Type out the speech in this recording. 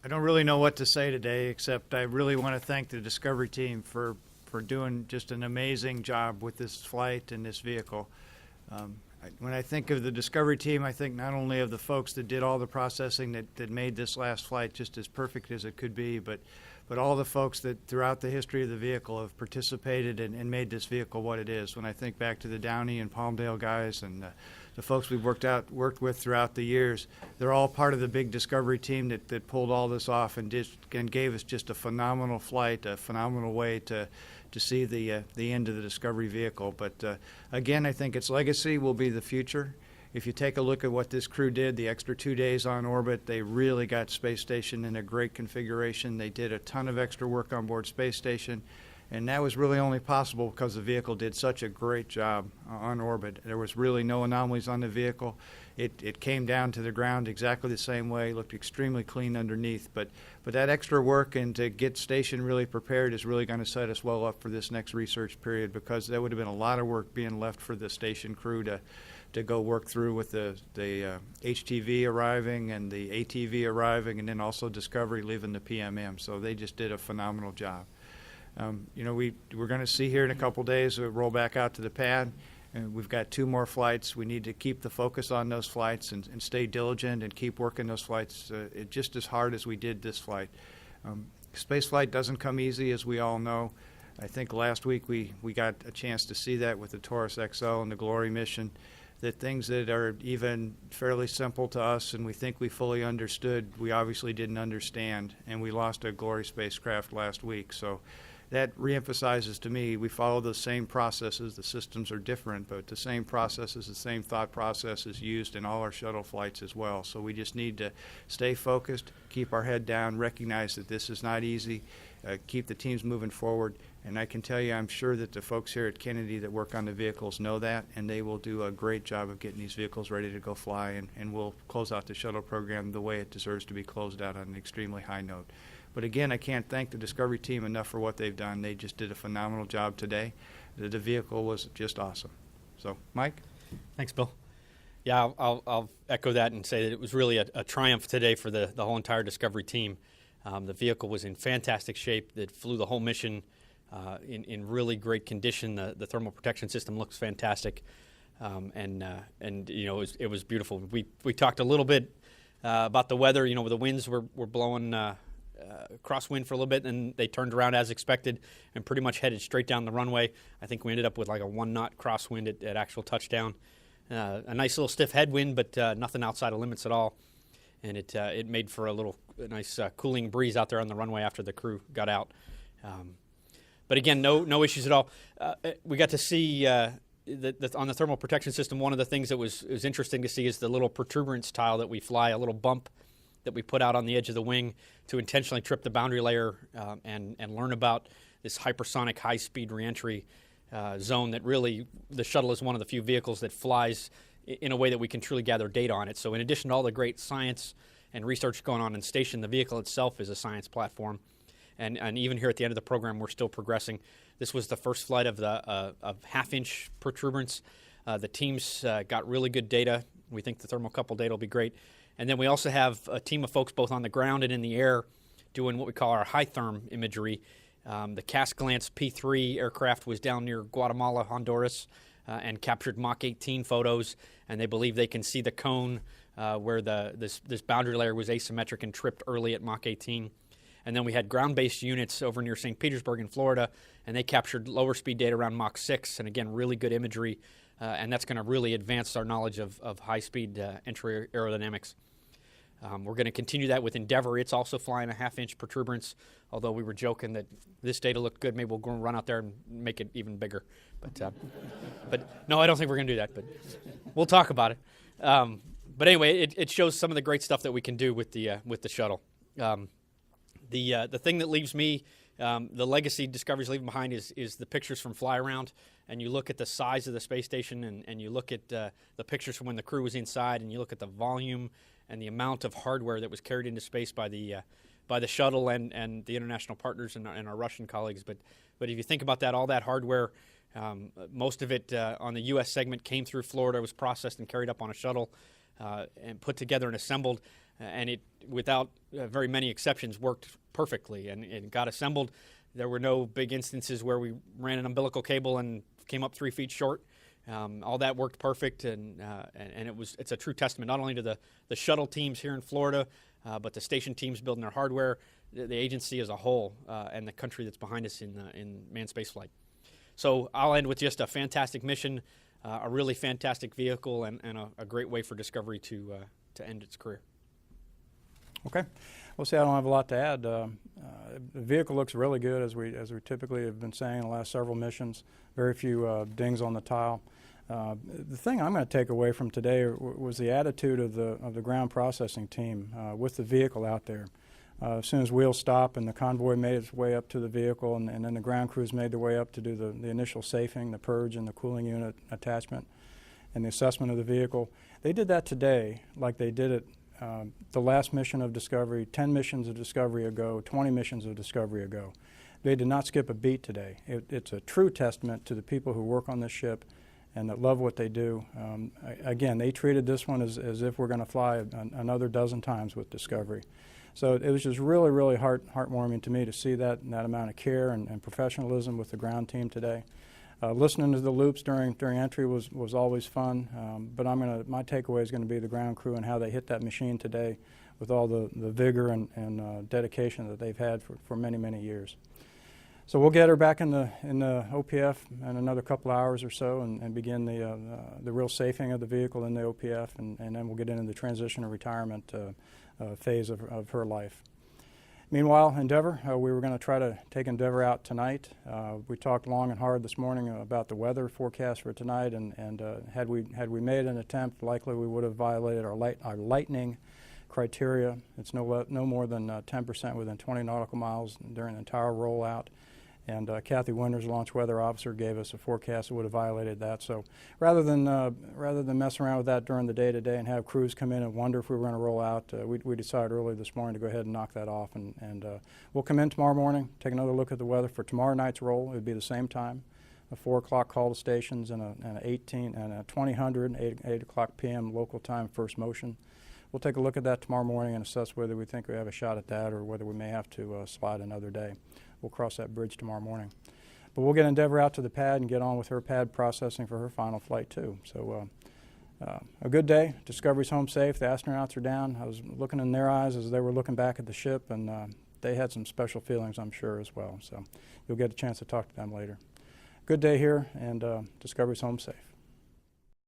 I don't really know what to say today, except I really want to thank the Discovery team for doing just an amazing job with this flight and this vehicle. When I think of the Discovery team, I think not only of the folks that did all the processing that made this last flight just as perfect as it could be, but all the folks that throughout the history of the vehicle have participated and made this vehicle what it is. When I think back to the Downey and Palmdale guys and the folks we've worked with throughout the years, they're all part of the big Discovery team that pulled all this off and gave us just a phenomenal flight, a phenomenal way to see the end of the Discovery vehicle. But again, I think its legacy will be the future. If you take a look at what this crew did, the extra 2 days on orbit, they really got Space Station in a great configuration. They did a ton of extra work on board Space Station, and that was really only possible because the vehicle did such a great job on orbit. There was really no anomalies on the vehicle. It came down to the ground exactly the same way, looked extremely clean underneath. But that extra work and to get Station really prepared is really going to set us well up for this next research period, because there would have been a lot of work being left for the Station crew to go work through with the HTV arriving and the ATV arriving, and then also Discovery leaving the PMM. So they just did a phenomenal job. We're going to see here in a couple days, we'll roll back out to the pad, and we've got 2 more flights. We need to keep the focus on those flights and stay diligent and keep working those flights just as hard as we did this flight. Space flight doesn't come easy, as we all know. I think last week we got a chance to see that with the Taurus XL and the Glory mission, that things that are even fairly simple to us and we think we fully understood, we obviously didn't understand, and we lost a Glory spacecraft last week. So that reemphasizes to me we follow the same processes. The systems are different, but the same processes, the same thought process is used in all our shuttle flights as well. So we just need to stay focused, keep our head down, recognize that this is not easy, keep the teams moving forward. And I can tell you, I'm sure that the folks here at Kennedy that work on the vehicles know that, and they will do a great job of getting these vehicles ready to go fly, and we'll close out the shuttle program the way it deserves to be closed out on an extremely high note. But again, I can't thank the Discovery team enough for what they've done. They just did a phenomenal job today. The vehicle was just awesome. So, Mike? Thanks, Bill. Yeah, I'll echo that and say that it was really a triumph today for the whole entire Discovery team. The vehicle was in fantastic shape. It flew the whole mission in really great condition. The thermal protection system looks fantastic, and it was beautiful. We talked a little bit about the weather. The winds were blowing crosswind for a little bit, and they turned around as expected and pretty much headed straight down the runway. I think we ended up with like a 1-knot crosswind at actual touchdown. A nice little stiff headwind, but nothing outside of limits at all. And it made for a nice cooling breeze out there on the runway after the crew got out. But again, no issues at all. We got to see on the thermal protection system, one of the things that was interesting to see is the little protuberance tile that we fly, a little bump that we put out on the edge of the wing to intentionally trip the boundary layer and learn about this hypersonic high-speed reentry zone that really the shuttle is one of the few vehicles that flies in a way that we can truly gather data on it. So in addition to all the great science and research going on in station, the vehicle itself is a science platform. And even here at the end of the program, we're still progressing. This was the first flight of the half-inch protuberance. The teams got really good data. We think the thermocouple data will be great. And then we also have a team of folks both on the ground and in the air doing what we call our high-therm imagery. The Cast Glance P3 aircraft was down near Guatemala, Honduras, and captured Mach 18 photos. And they believe they can see the cone where this boundary layer was asymmetric and tripped early at Mach 18. And then we had ground-based units over near St. Petersburg in Florida, and they captured lower speed data around Mach 6, and again, really good imagery, and that's going to really advance our knowledge of high-speed entry aerodynamics. We're going to continue that with Endeavour. It's also flying a half-inch protuberance, although we were joking that this data looked good. Maybe we'll go and run out there and make it even bigger. But no, I don't think we're going to do that, but we'll talk about it. But anyway, it shows some of the great stuff that we can do with the shuttle. The thing that leaves me, the legacy Discovery's leaving behind is the pictures from fly around, and you look at the size of the space station, and you look at the pictures from when the crew was inside, and you look at the volume and the amount of hardware that was carried into space by the shuttle and the international partners and our Russian colleagues. But if you think about that, all that hardware, most of it on the U.S. segment came through Florida, was processed and carried up on a shuttle and put together and assembled. and it, without very many exceptions, worked perfectly and got assembled. There were no big instances where we ran an umbilical cable and came up 3 feet short. All that worked perfect, and it's a true testament not only to the shuttle teams here in Florida, but the station teams building their hardware, the agency as a whole, and the country that's behind us in manned spaceflight. So I'll end with just a fantastic mission, a really fantastic vehicle, and a great way for Discovery to end its career. Okay. Well, see, I don't have a lot to add. The vehicle looks really good, as we typically have been saying in the last several missions. Very few dings on the tile. The thing I'm going to take away from today was the attitude of the ground processing team with the vehicle out there. As soon as wheels stopped and the convoy made its way up to the vehicle, and then the ground crews made their way up to do the initial safing, the purge, and the cooling unit attachment, and the assessment of the vehicle, they did that today like they did it the last mission of Discovery, 10 missions of Discovery ago, 20 missions of Discovery ago. They did not skip a beat today. It's a true testament to the people who work on this ship and that love what they do. Again, they treated this one as if we're going to fly another dozen times with Discovery. So it was just really, really heartwarming to me to see that amount of care and professionalism with the ground team today. Listening to the loops during entry was always fun, but my takeaway is going to be the ground crew and how they hit that machine today with all the vigor and dedication that they've had for many, many years. So we'll get her back in the OPF in another couple hours or so and begin the real safing of the vehicle in the OPF, and then we'll get into the transition and retirement phase of her life. Meanwhile, Endeavour, we were going to try to take Endeavour out tonight. We talked long and hard this morning about the weather forecast for tonight, and had we made an attempt, likely we would have violated our lightning criteria. It's no more than 10% within 20 nautical miles during the entire rollout. And Kathy Winters, launch weather officer, gave us a forecast that would have violated that. So rather than mess around with that during the day today and have crews come in and wonder if we were going to roll out, we decided early this morning to go ahead and knock that off. And we'll come in tomorrow morning, take another look at the weather for tomorrow night's roll. It would be the same time, a 4 o'clock call to stations and a 2000 8 o'clock p.m. local time first motion. We'll take a look at that tomorrow morning and assess whether we think we have a shot at that or whether we may have to slide another day. We'll cross that bridge tomorrow morning. But we'll get Endeavour out to the pad and get on with her pad processing for her final flight too. So a good day. Discovery's home safe. The astronauts are down. I was looking in their eyes as they were looking back at the ship, and they had some special feelings, I'm sure, as well. So you'll get a chance to talk to them later. Good day here, and Discovery's home safe.